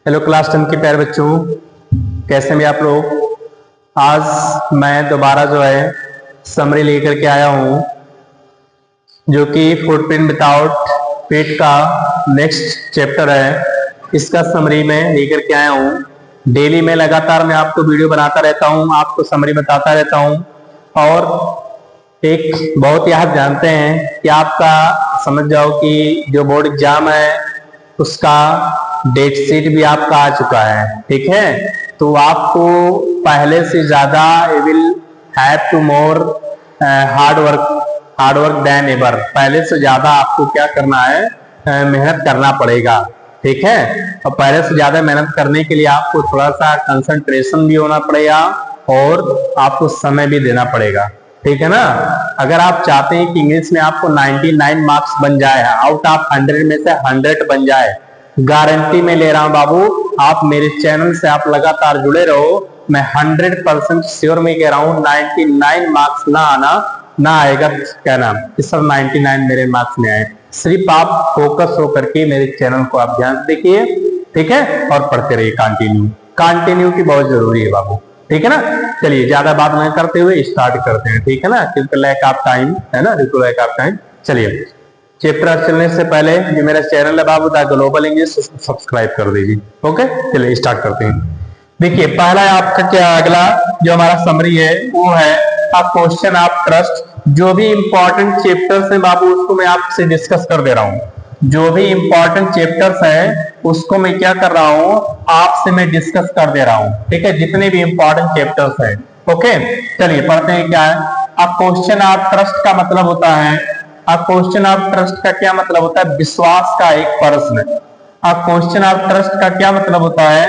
Hello class 10 के प्यारे बच्चों, कैसे हैं आप लोग। आज मैं दोबारा जो है समरी लेकर के आया हूँ, जो कि फुटप्रिंट विदाउट पेट का नेक्स्ट चैप्टर है। इसका समरी में लेकर के आया हूँ। डेली में लगातार मैं आपको वीडियो बनाता रहता हूँ, आपको समरी बताता रहता हूँ। और एक बहुत ही आप जानते हैं कि आपका समझ जाओ कि जो बोर्ड एग्जाम है उसका डेट शीट भी आपका आ चुका है, ठीक है। तो आपको पहले से ज्यादा will have to more hard work than ever. पहले से ज्यादा आपको क्या करना है, मेहनत करना पड़ेगा, ठीक है। और पहले से ज्यादा मेहनत करने के लिए आपको थोड़ा सा कंसंट्रेशन भी होना पड़ेगा और आपको समय भी देना पड़ेगा, ठीक है ना। अगर आप चाहते हैं कि इंग्लिश में आपको 99 मार्क्स बन जाए, आउट ऑफ 100 में से 100 बन जाए, गारंटी में ले रहा हूं बाबू। आप मेरे चैनल से आप लगातार जुड़े रहो, मैं 100% श्योर में कह रहा हूं 99 मार्क्स ना आना ना आएगा। क्या नाम कि सर 99 मेरे मार्क्स में आए। सिर्फ आप फोकस होकर के मेरे चैनल को आप ध्यान से देखिए, ठीक है, और पढ़ते रहिए। कंटिन्यू की बहुत जरूरी है बाबू, ठीक है ना। चलिए ज्यादा बात नहीं करते हुए स्टार्ट करते हैं, ठीक है ना, क्योंकि लैक ऑफ टाइम है ना, लैक ऑफ टाइम। चलिए चैप्टर चलने से पहले जो मेरा चैनल है बाबू द ग्लोबल इंग्लिश, सब्सक्राइब कर दीजिए। ओके, चलिए स्टार्ट करते हैं। देखिए पहला आपका क्या, अगला जो हमारा समरी है वो है अ क्वेश्चन ऑफ ट्रस्ट। जो भी इंपॉर्टेंट चैप्टर्स है बाबू उसको मैं आपसे डिस्कस कर दे रहा हूँ। जो भी इंपॉर्टेंट चैप्टर्स है उसको मैं क्या कर रहा हूँ, आपसे मैं डिस्कस कर दे रहा हूँ, ठीक है, जितने भी इंपॉर्टेंट चैप्टर्स है। ओके, चलिए पढ़ते हैं। क्या है अ क्वेश्चन ऑफ ट्रस्ट का मतलब होता है, अ क्वेश्चन ऑफ ट्रस्ट का क्या मतलब होता है, विश्वास का एक प्रश्न। अ क्वेश्चन ऑफ ट्रस्ट का क्या मतलब होता है,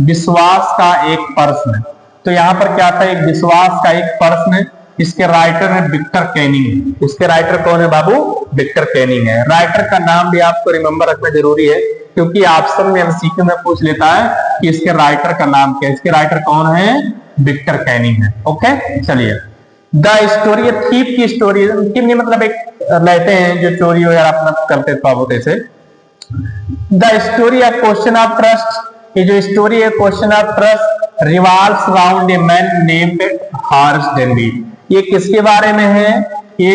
विश्वास का एक प्रश्न। तो यहाँ पर क्या था, एक विश्वास का एक प्रश्न। इसके राइटर है विक्टर कैनिंग। इसके राइटर कौन है बाबू, विक्टर कैनिंग है। राइटर का नाम भी आपको रिमेंबर रखना जरूरी है, क्योंकि ऑप्शन में एमसीक्यू में पूछ लेता है कि इसके राइटर का नाम क्या है। इसके राइटर कौन है, विक्टर कैनिंग है। ओके, चलिए द स्टोरी, थीप की स्टोरी, मतलब एक रहते हैं जो चोरी वगैरह अपना करते थे से। The story of question of trust, ये जो स्टोरी है question of trust revolves around a man named Horace Denby. ये किसके बारे में है, ये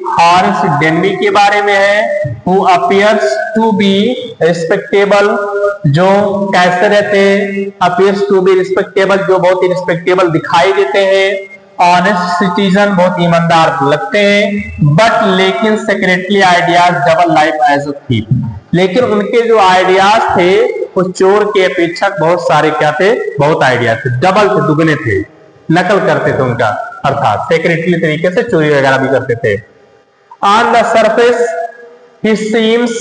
हॉरेस डेनबी के बारे में है। Who appears to be respectable, जो कैसे रहते हैं, अपीयर्स टू बी रिस्पेक्टेबल, जो बहुत ही रिस्पेक्टेबल दिखाई देते हैं। ऑनेस्ट सिटीजन, बहुत ईमानदार लगते हैं। बट लेकिन secretly ideas double life as a thief, लेकिन उनके जो आइडियाज थे वो चोर के अपेक्षा बहुत सारे क्या थे, बहुत आइडिया थे, डबल थे, दुगने थे, नकल करते थे उनका, अर्थात सेक्रेटली तरीके से चोरी वगैरह भी करते थे। On the surface he seems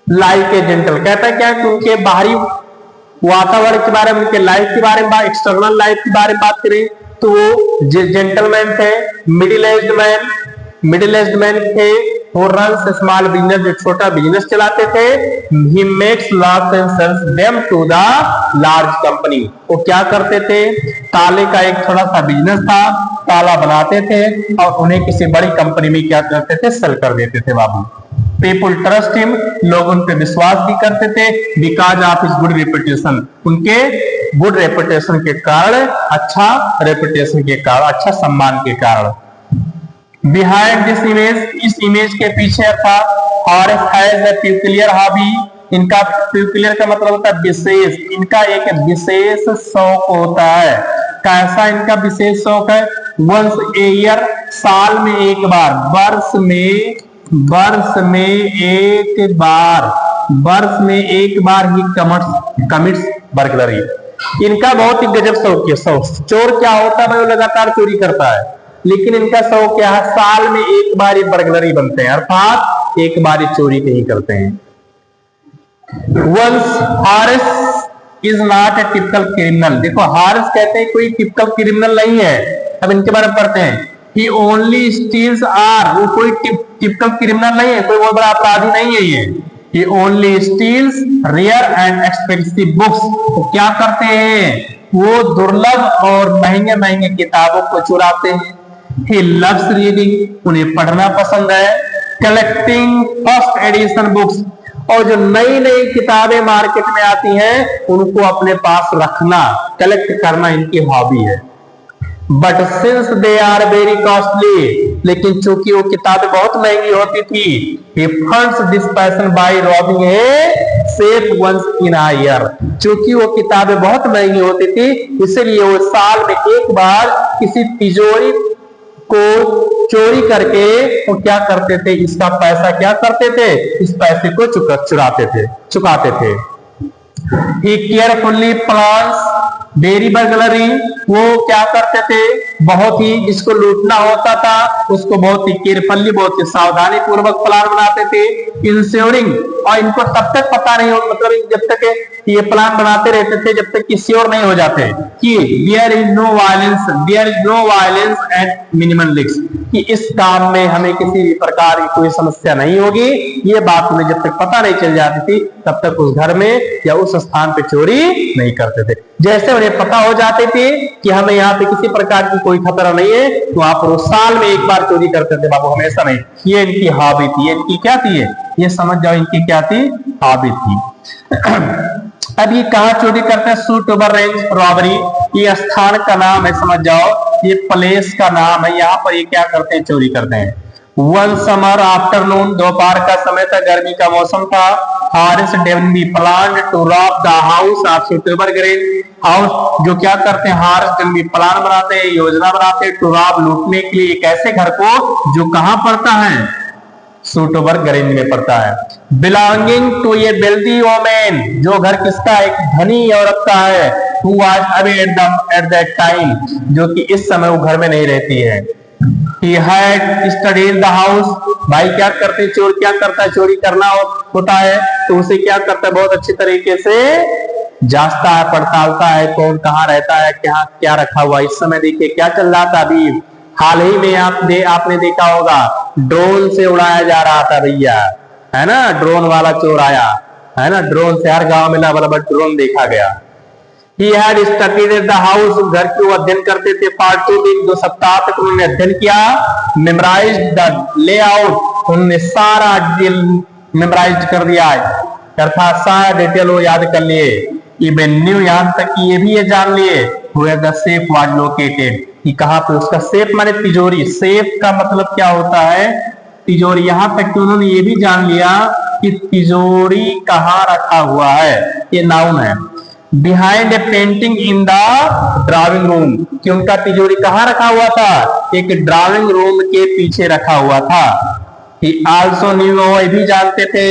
like a gentle, कहता है क्या कि उनके बाहरी वातावरण के बारे में, उनके लाइफ के बारे में, एक्सटर्नल लाइफ के बारे में बात करें तो वो जेंटलमैन थे, मिडिल एज्ड मैन थे। वो रन्स स्मॉल बिजनेस, जो छोटा बिजनेस चलाते थे। He makes locks and sells them to the large company, वो क्या करते थे, ताले का एक छोटा सा बिजनेस था, ताला बनाते थे और उन्हें किसी बड़ी कंपनी में क्या करते थे, सेल कर देते थे बाबू। पीपुल ट्रस्ट हिम, लोग उन पे विश्वास भी करते थे, because of his good reputation, उनके गुड रेपुटेशन के कारण, अच्छा रेपुटेशन के कारण, अच्छा सम्मान के कारण। बिहाइंड दिस इमेज, इस इमेज के पीछे था Horace has a peculiar hobby. इनका पेक्यूलियर का मतलब होता है विशेष, इनका एक विशेष शौक होता है। कैसा इनका विशेष शौक है, वंस ए ईयर, साल में एक बार, वर्ष में एक बार ही कमिट्स बर्गलरी। इनका बहुत ही गजब शौक है। चोर क्या होता है भाई, वो लगातार चोरी करता है, लेकिन इनका शौक क्या है, साल में एक बार ही बर्गलरी बनते हैं, अर्थात एक बार ही चोरी नहीं करते हैं। Once Horace is not a typical criminal, देखो हॉरेस कहते हैं कोई टिपिकल क्रिमिनल नहीं है। अब इनके बारे में पढ़ते हैं। He only steals are, वो कोई टिपिकल क्रिमिनल नहीं है, कोई बहुत बड़ा अपराधी नहीं है ये। He only steals rare and expensive books, वो क्या करते हैं, वो दुर्लभ और महंगे महंगे किताबों को चुराते हैं। He loves reading, उन्हें पढ़ना पसंद है। Collecting first edition books, और जो नई नई किताबें मार्केट में आती हैं उनको अपने पास रखना, कलेक्ट करना इनकी हॉबी है। But since they are very costly, लेकिन चूंकि वो किताबें बहुत महंगी होती थी, he funds this passion by robbing a safe once in a year। चूंकि वो किताबें बहुत महंगी होती थी, इसलिए वो साल में एक बार किसी तिजोरी को चोरी करके वो क्या करते थे, इसका पैसा क्या करते थे, इस पैसे को चुकाते थे। He carefully plans dairy burglary, वो क्या करते थे, बहुत ही जिसको लूटना होता था उसको बहुत ही केयरफुली, बहुत ही सावधानी पूर्वक प्लान बनाते थे। इंश्योरिंग, और इनको तब तक पता नहीं हो, मतलब जब तक ये प्लान बनाते रहते थे जब तक कि श्योर नहीं हो जाते कि there is no violence and minimum risk, कि इस काम में हमें किसी भी प्रकार की कोई समस्या नहीं होगी। ये बात हमें जब तक पता नहीं चल जाती थी तब तक उस घर में या उस स्थान पे चोरी नहीं करते थे। जैसे उन्हें पता हो जाती थी कि हमें यहाँ पे किसी प्रकार की कोई खतरा नहीं है, तो वहां पर साल में एक बार चोरी करते थे बाबू, हमेशा नहीं। ये इनकी हॉबी थी, इनकी क्या थी, ये समझ जाओ इनकी क्या थी, हॉबी थी। अब ये कहाँ चोरी करते हैं, सूटोबर रेंज रॉबरी, ये स्थान का नाम है, समझ जाओ ये प्लेस का नाम है, यहाँ पर ये क्या करते हैं, चोरी करते हैं। वन समर आफ्टरनून, दोपहर का समय था, गर्मी का मौसम था। Harris Denby plan to rob the house of suitable grain house, जो क्या करते हैं, हारिस डेनबी प्लान बनाते हैं, योजना बनाते हैं, टू रॉब लूटने के लिए एक ऐसे घर को जो कहां पड़ता है, सूटोबर ग्रेन में पड़ता है। Belonging to a wealthy women, जो घर किसका, एक धनी औरत का है। Who was away at that time, जो कि इस समय वो घर में नहीं रहती है। He had studied the house, भाई क्या करते, चोर क्या करता है, चोरी करना होता है तो उसे क्या करता है, बहुत अच्छी तरीके से जांचता है, पड़तालता है, कौन कहाँ रहता है, क्या क्या रखा हुआ। इस समय देखिए क्या चल रहा था, अभी हाल ही में आपने देखा होगा, ड्रोन से उड़ाया जा रहा था भैया, है ना, ड्रोन वाला चोर आया है ना, ड्रोन से हर गांव में लबल ड्रोन देखा गया। He had studied the house, घर की वो अध्ययन करते थे। for 2 weeks, 2 सप्ताह तक उन्होंने अध्ययन किया। memorized the layout, उन्होंने सारा डिटेल मेमोराइज कर दिया है, अर्थात सारा डिटेल वो याद कर लिए। even knew, यहाँ तक कि ये भी ये जान लिए where the safe was located, कि कहाँ पे उसका, सेफ माने तिजोरी, सेफ का मतलब क्या होता है, तिजोरी। यहाँ तक कि उन्होंने ये भी जान लिया कि तिजोरी कहाँ रखा हुआ है, ये नाउन है। Behind a painting in the drawing room, कि उनका तिजोरी कहाँ रखा हुआ था, एक ड्राइंग रूम के पीछे रखा हुआ था। He also knew, वो भी जानते थे,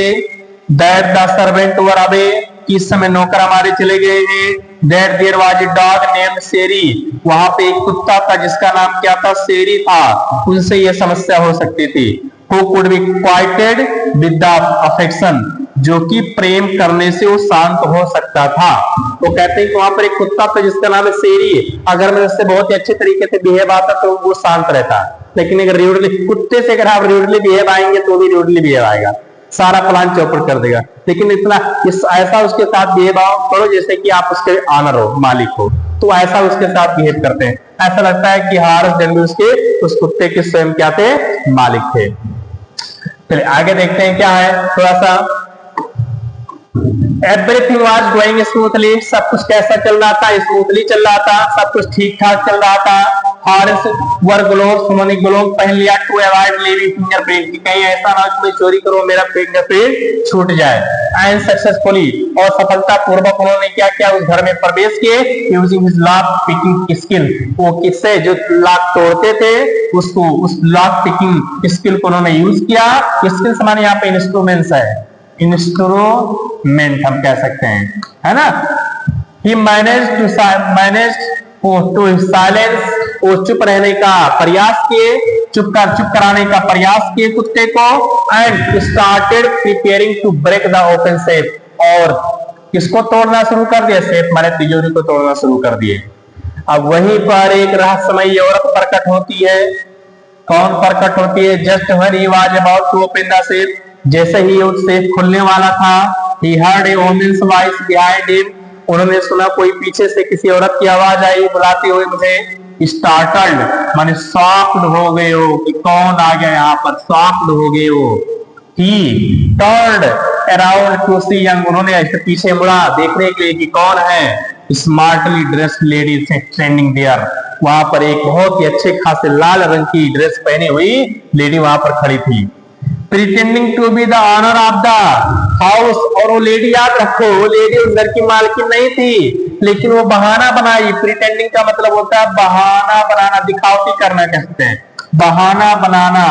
that the servant were away, इस समय नौकर हमारे चले गए हैं। That there was a dog named शेरी, वहां पे एक कुत्ता था जिसका नाम क्या था, शेरी था, उनसे यह समस्या हो सकती थी। Who could be quieted with the affection, जो कि प्रेम करने से वो शांत हो सकता था। वो कहते हैं कि वहां पर एक कुत्ता था जिसका नाम है शेरी, अगर मैं उससे बहुत ही अच्छे तरीके से बिहेव आता तो वो शांत रहता, लेकिन अगर रूडली, कुत्ते से अगर आप रूडली बिहेव आएंगे तो भी रूडली बिहेव आएगा, सारा प्लान चौपट कर देगा। लेकिन इतना ऐसा उसके साथ बिहेव करो जैसे कि आप उसके ऑनर हो, मालिक हो, तो ऐसा उसके साथ बिहेव करते हैं। ऐसा लगता है कि हारिस डेनबी उसके उस कुत्ते के स्वयं क्या थे, मालिक थे। चलिए आगे देखते हैं क्या है थोड़ा सा। एवरीथिंग वाज गोइंग स्मूथली, सब कुछ कैसा चल रहा था, स्मूथली चल रहा था, सब कुछ ठीक ठाक चल रहा था। हारिस वर ग्लोव्स, उन्होंने ग्लोव पहन लिया टू अवॉइड लीविंग फिंगरप्रिंट, कहीं ऐसा ना हो चोरी करो मेरा फिंगरप्रिंट छूट जाए। एंड सक्सेसफुली, और सफलता पूर्वक उन्होंने क्या किया, उस घर में प्रवेश किए। Using his lock picking skill, वो किससे, जो लॉक तोड़ते थे उसको, उस लॉक पिकिंग स्किल को उन्होंने यूज किया। स्किल्स माने यहाँ पे इंस्ट्रूमेंट्स है, इंस्ट्रूमेंट हम कह सकते हैं, है ना। He managed to silence, वो चुप रहने का प्रयास किए, चुप कराने का प्रयास किए कुत्ते को। And started preparing to break the open safe, और किसको तोड़ना शुरू कर दिया, सेफ माने तिजोरी को तोड़ना शुरू कर दिए। अब वहीं पर एक रहस्यमयी औरत प्रकट होती है। कौन प्रकट होती है, just when he was about to open the safe, जैसे ही वो सेफ खुलने वाला था, he heard a woman's voice behind him, उन्होंने सुना कोई पीछे से किसी औरत की आवाज आई बुलाते हुए मुझे। स्टार्टल्ड माने शॉक्ड हो गए हो कि कौन आ गया यहाँ पर, शॉक्ड हो गए हो। he turned, around to see young, उन्होंने ऐसे पीछे मुड़ा देखने के लिए कि कौन है smartly dressed lady standing there. वहां पर एक बहुत ही अच्छे खासे लाल रंग की ड्रेस पहनी हुई लेडी वहां पर खड़ी थी। Pretending to be the owner of the house, और वो लेडी याद रखो वो लेडी उस घर की मालकिन नहीं थी, लेकिन वो बहाना बनाई। प्रिटेंडिंग का मतलब होता है बहाना बनाना, दिखावटी करना कहते हैं, बहाना बनाना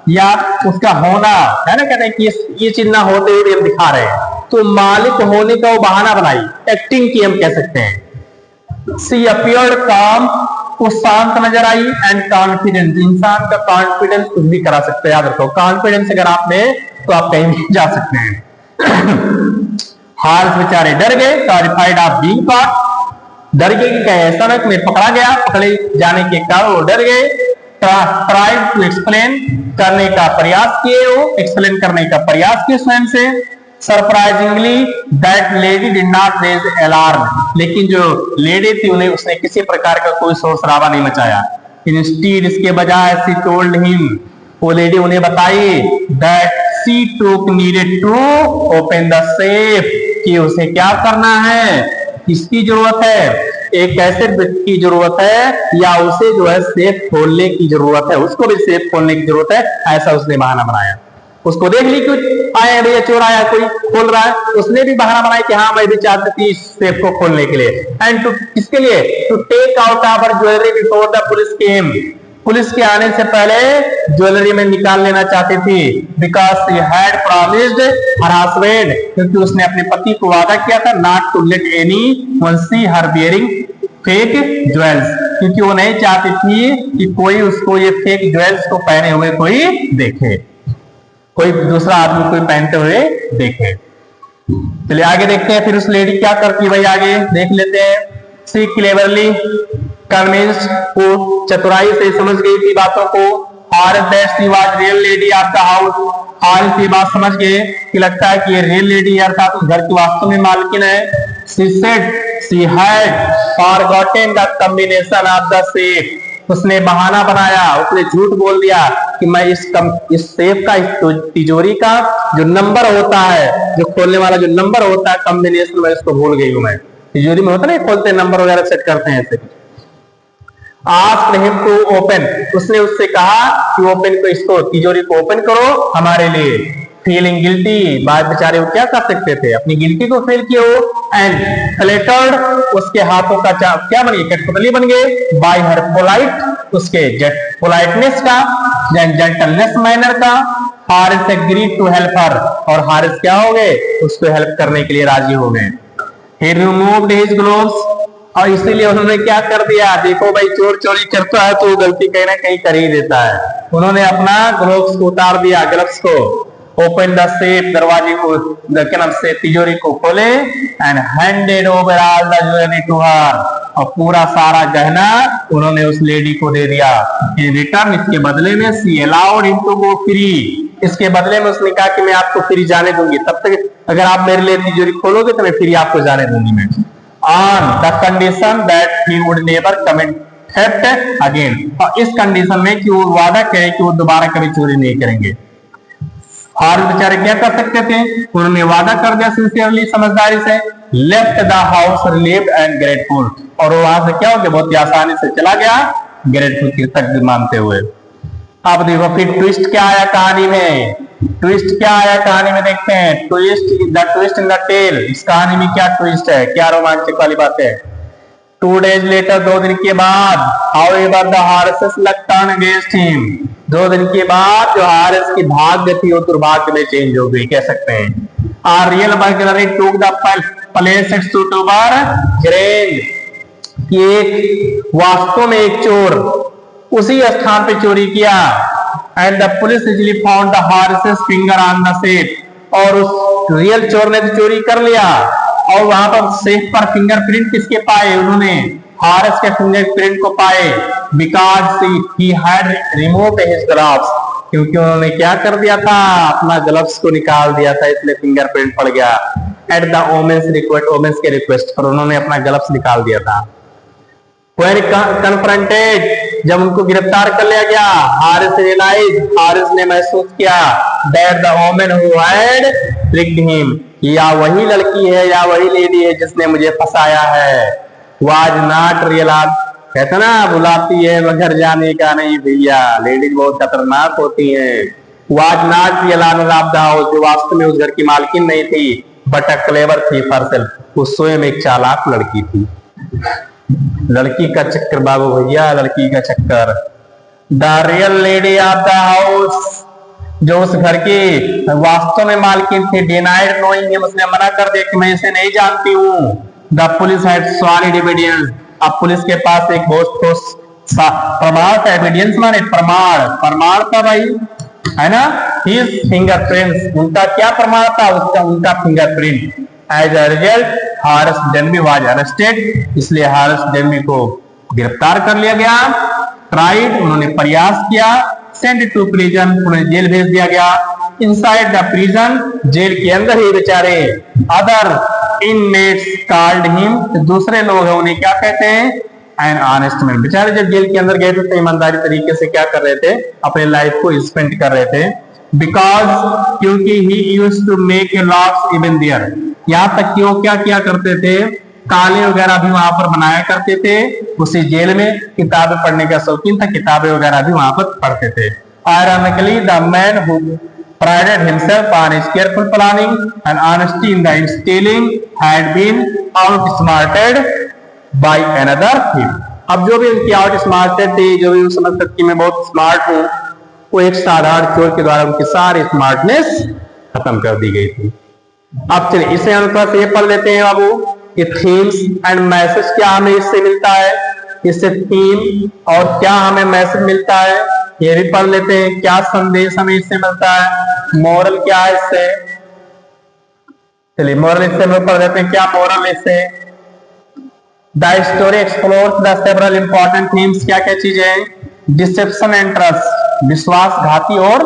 या उसका होना है ना, कहते हैं कि ये चीज ना होते हुए भी हम दिखा रहे हैं, तो मालिक होने का वो बहाना बनाई, एक्टिंग की हम कह सकते हैं। सी अपीयर्ड काम, वो शांत नजर आई, एंड कॉन्फिडेंस, इंसान का कॉन्फिडेंस कुछ भी करा सकते हैं, याद रखो कॉन्फिडेंस अगर आप में तो आप कहीं भी जा सकते हैं। हार्स बेचारे डर गए, टॉरिफाइड ऑफ बीइंग कॉट, डर गए कि कहीं ऐसा ना कि मैं पकड़ा गया, पकड़े जाने के कारण वो डर गए। ट्राइड टू एक्सप्लेन, करने का प्रयास किए, वो एक्सप्लेन करने का प्रयास किए स्वयं से। Surprisingly that lady did not raise alarm, लेकिन जो लेडी थी उन्हें उसने किसी प्रकार का कोई शोर शराबा नहीं मचाया। इंस्टीड, इसके बजाय सी टोल्ड हिम, वो लेडी उन्हें बताई that she took needed to open the safe, कि उसे क्या करना है, किसकी जरूरत है, एक ऐसे व्यक्ति की जरूरत है या उसे जो है सेफ खोलने की जरूरत है, उसको भी सेफ खोलने की जरूरत है, ऐसा उसने बहाना बनाया। उसको देख ली कुछ आया भैया चोर आया कोई खोल रहा है, उसने भी बहाना बनाया कि हाँ मैं भी चाहती थी इस सेफ को खोलने के लिए। एंड टू, किसके लिए, to take out our jewellery before the police came, police के आने से पहले ज्वेलरी में निकाल लेना चाहती थी। Because she had promised her husband, क्योंकि उसने अपने पति को वादा किया था not to let anyone see her bearing fake jewels, क्योंकि वो नहीं चाहती थी कि कोई उसको ये फेक ज्वेल्स को पहने हुए कोई देखे, कोई दूसरा आदमी कोई पहनते हुए देखे। चलिए आगे देखते हैं फिर उस लेडी क्या करती है, भाई आगे देख लेते हैं। सी क्लेवरली कन्विंस्ड, वो चतुराई से समझ गई थी बातों को। और that she was real lady of the house, और ये बात समझ गए कि लगता है कि ये रियल लेडी अर्थात उस घर की वास्तव में मालकिन है। She said she had forgotten the combination of the safe, उसने बहाना बनाया, उसने झूठ बोल दिया कि मैं इस सेफ का, इस तिजोरी का जो नंबर होता है, जो खोलने वाला जो नंबर होता है कॉम्बिनेशन, मैं इसको भूल गई हूं। मैं तिजोरी में होता है ना खोलते नंबर वगैरह सेट करते हैं ऐसे। आस्क्ड हिम टू ओपन, उसने उससे कहा कि ओपन को, इसको तिजोरी को ओपन करो हमारे लिए। फीलिंग गिल्टी, बात बेचारे वो क्या कर सकते थे, अपनी गिल्टी को फील किए वो। एंड फ्लेटर्ड, उसके हाथों का क्या बन गए, कठपुतली बन गए। बाय हर पोलाइट, उसके पोलाइटनेस का, जेंटलनेस मैनर का। Harris agreed to help her, और हारिस क्या हो गए, उसको हेल्प करने के लिए राजी हो गए। ही रिमूव्ड हिज ग्लोव्स, और इसीलिए उन्होंने क्या कर दिया, देखो भाई चोर चोरी करता है तो गलती कहीं ना कहीं कर ही देता है, उन्होंने अपना ग्लोव्स को उतार दिया, ग्लव्स को। ओपन द सेफ, दरवाजे को, क्या नाम से, तिजोरी को खोले। And handed over all the jewellery to her, और पूरा सारा गहना उन्होंने उस लेडी को दे दिया। इन रिटर्न, इसके बदले में she allowed him to go free, इसके बदले में उसने कहा कि मैं आपको फ्री जाने दूंगी, तब तक अगर आप मेरे लिए तिजोरी खोलोगे तो मैं फ्री आपको जाने दूंगी मैं, on the condition that he would never commit theft again, और इस कंडीशन में कि वो वादा करे कि वो दोबारा कभी चोरी नहीं करेंगे। और बेचारे क्या कर सकते थे, उन्होंने वादा कर दिया सिंसियरली, समझदारी से। Left the house relieved and grateful, और वो वहां से क्या हो गया, बहुत ही आसानी से चला गया, ग्रेटफुल, कृतज्ञ मानते हुए। अब देखो फिर ट्विस्ट क्या आया कहानी में, ट्विस्ट क्या आया कहानी में देखते हैं। ट्विस्ट इन द टेल, इस कहानी में क्या ट्विस्ट है, क्या रोमांचक वाली बात है। 2 days later, 2 दिन के बाद, however the Harris's luck turned against him, 2 दिन के बाद जो हारिस की भाग्य थी वो दुर्भाग्य में चेंज हो गई, कह सकते हैं। A real burglary took the place at Sutobar Grange, कि एक वास्तव में एक चोर उसी स्थान पे चोरी किया। And the police easily found the Haris finger on the safe, और उस रियल चोर ने तो चोरी कर लिया, और वहां पर सेफ पर फिंगरप्रिंट किसके पाए, उन्होंने हारिस के फिंगरप्रिंट को पाए। Because he had removed his gloves, क्योंकि उन्होंने क्या कर दिया था, अपना ग्लव्स को निकाल दिया था, इसलिए फिंगरप्रिंट पड़ गया। At the women's request, women's के रिक्वेस्ट पर उन्होंने अपना ग्लव्स निकाल दिया था। When confronted, जब उनको गिरफ्तार कर लिया गया, हारिस रियलाइज, हारिस ने महसूस किया that the woman who had tricked him, या वही लड़की है या वही लेडी है जिसने मुझे फंसाया है। वाज नॉट रियलाइज, कहते ना बुलाती है मगर जाने का नहीं भैया, लेडीज बहुत खतरनाक होती हैं। Was not realise of the house, जो वास्तव में उस घर की मालकिन नहीं थी, but a clever thief herself, वो स्वयं एक चालाक लड़की थी। लड़की का चक्कर बाबू भैया, लड़की का चक्कर। The real lady of the house, जो उस घर की वास्तव में मालकिन थी, डिनाइड नोइंग हिम, उसने मना कर दिया कि मैं इसे नहीं जानती हूँ। The police had solid evidence, अब पुलिस के पास एक बहुत ठोस प्रमाण था। एविडेंस माने प्रमाण, प्रमाण था भाई, है ना। हिज फिंगरप्रिंट्स, उनका क्या प्रमाण था, उसका उनका fingerprint. As a result Harris Denby was arrested, इसलिए हारिस डेनबी को गिरफ्तार कर लिया गया। ट्राइड, उन्होंने प्रयास किया। सेंड टू प्रिजन, उन्हें जेल भेज दिया गया। इनसाइड द प्रिजन, जेल के अंदर ही बेचारे अदर इनमेट्स कॉल्ड हिम, दूसरे लोग हैं उन्हें क्या कहते हैं, एन ऑनेस्ट मैन। बेचारे जब जेल के अंदर गए थे तो ईमानदारी तरीके से क्या कर रहे थे, अपने लाइफ को स्पेंड कर रहे थे। बिकॉज, क्योंकि he used to make locks even there, यहाँ तक कि वो क्या किया करते थे, ताले वगैरह भी वहां पर बनाया करते थे। उसी जेल में किताबें पढ़ने का शौकीन था, किताबें वगैरह भी वहां पर पढ़ते थे। Ironically, the man who prided himself on his careful planning and honesty in the stealing had been outsmarted by another thief. अब जो भी उनकी outsmarted थे, जो भी समझ सकती मैं बहुत स्मार्ट हूँ, वो एक साधारण चोर के द्वारा उनकी सारी स्मार्टनेस खत्म कर दी गई थी। अब चलिए इसे अनुसार से ये पढ़ लेते हैं बाबू, ये थीम्स एंड मैसेज क्या हमें इससे मिलता है, इससे थीम और क्या हमें मैसेज मिलता है ये भी पढ़ लेते हैं। क्या संदेश हमें इससे मिलता है, मोरल क्या है इससे, चलिए मोरल इससे हम पढ़ लेते हैं। क्या मोरल इससे, the story explores the several important themes, क्या क्या चीजें, डिसेप्शन एंड ट्रस्ट, विश्वासघाती और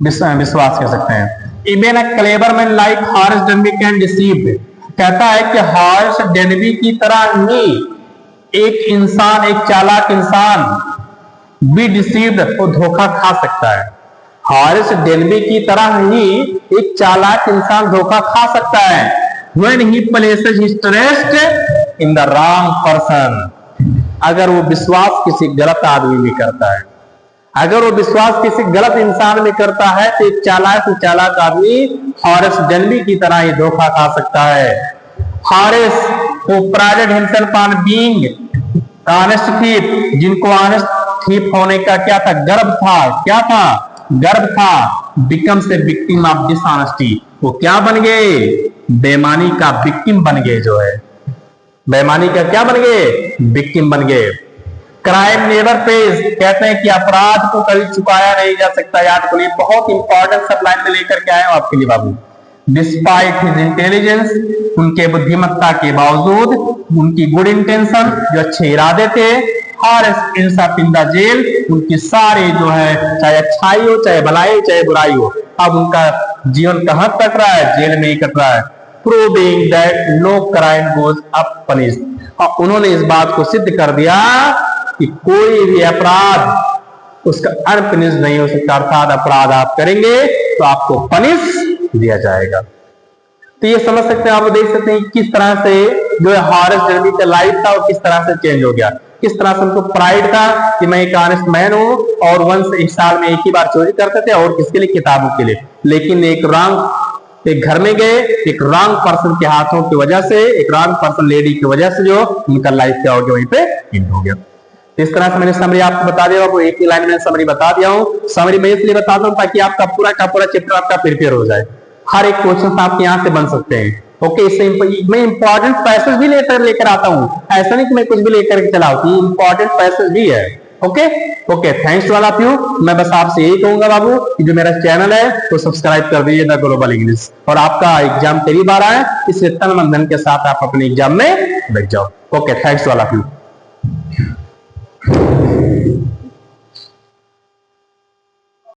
विश्वास कह सकते हैं। Even a clever man like Haris Denby can deceive, कहता है कि हारिस डेनबी की तरह ही एक इंसान, एक चालाक इंसान बी डिसीव्ड, वो धोखा खा सकता है। हारिस डेनबी की तरह ही एक चालाक इंसान धोखा खा सकता है। When he places his trust in the wrong person, अगर वो विश्वास किसी गलत आदमी में करता है, अगर वो विश्वास किसी गलत इंसान में करता है तो एक चालाक आदमी हारिस डेनबी की तरह ही धोखा खा सकता है। Haris who prided himself on being honest thief, जिनको ऑनेस्ट थीफ होने का क्या था, गर्व था, क्या था, गर्व था। becomes a victim of dishonesty, वो क्या बन गए, बेईमानी का विक्टिम बन गए, जो है बेईमानी का क्या बन गए, विक्टिम बन गए। क्राइम नेवर पेज, कहते हैं कि अपराध को कभी चुकाया नहीं जा सकता। याद करिए, बहुत इंपॉर्टेंट सब लाइन में लेकर के आए हो आपके लिए बाबू। डिस्पाइट हिज इंटेलिजेंस, उनके बुद्धिमत्ता के बावजूद, उनकी गुड इंटेंशन, जो अच्छे इरादे थे, हारिस इंसाफ इन द जेल, उनकी सारी जो है चाहे अच्छाई हो, चाहे भलाई हो, चाहे बुराई हो, अब उनका जीवन कहां कट रहा है, जेल में ही कट रहा है। Proving that no crime goes unpunished, उन्होंने इस बात को सिद्ध कर दिया कि कोई भी अपराध उसका अनपनिश नहीं हो सकता, अर्थात अपराध आप करेंगे तो आपको पनिश दिया जाएगा। तो ये समझ सकते हैं, आप देख सकते हैं किस तरह से जो हारिस डेनबी का लाइफ था वो किस तरह से चेंज हो गया, किस तरह से उनको प्राइड था कि मैं एक ऑनेस्ट मैन हूं, और वंश एक साल में एक ही बार चोरी करते थे, और किसके लिए, किताबों के लिए। लेकिन एक घर में गए, एक रॉन्ग पर्सन के हाथों की वजह से, एक रॉन्ग पर्सन लेडी की वजह से जो उनका लाइफ क्या हो गया, वहीं पे एंड हो गया। इस तरह से मैंने समरी आपको बता दिया, आपको एक ही लाइन में समरी बता दिया हूं। समरी मैं इसलिए बताता हूं ताकि आपका पूरा का पूरा चैप्टर आपका प्रिपेयर हो जाए, हर एक क्वेश्चन आपके यहाँ से बन सकते हैं। ओके, इससे मैं इंपॉर्टेंट पैसेज भी लेकर आता हूं, ऐसा नहीं कि मैं कुछ भी लेकर के चला हूं, इंपॉर्टेंट पैसेज भी है। Okay okay, thanks to all of you. मैं बस आपसे यही कहूंगा बाबू कि जो मेरा चैनल है वो सब्सक्राइब कर दीजिए द ग्लोबल इंग्लिश, और आपका एग्जाम करीब आ रहा है, इसलिए तन मन धन के साथ आप अपने एग्जाम में बैठ जाओ। Okay, thanks to all of you.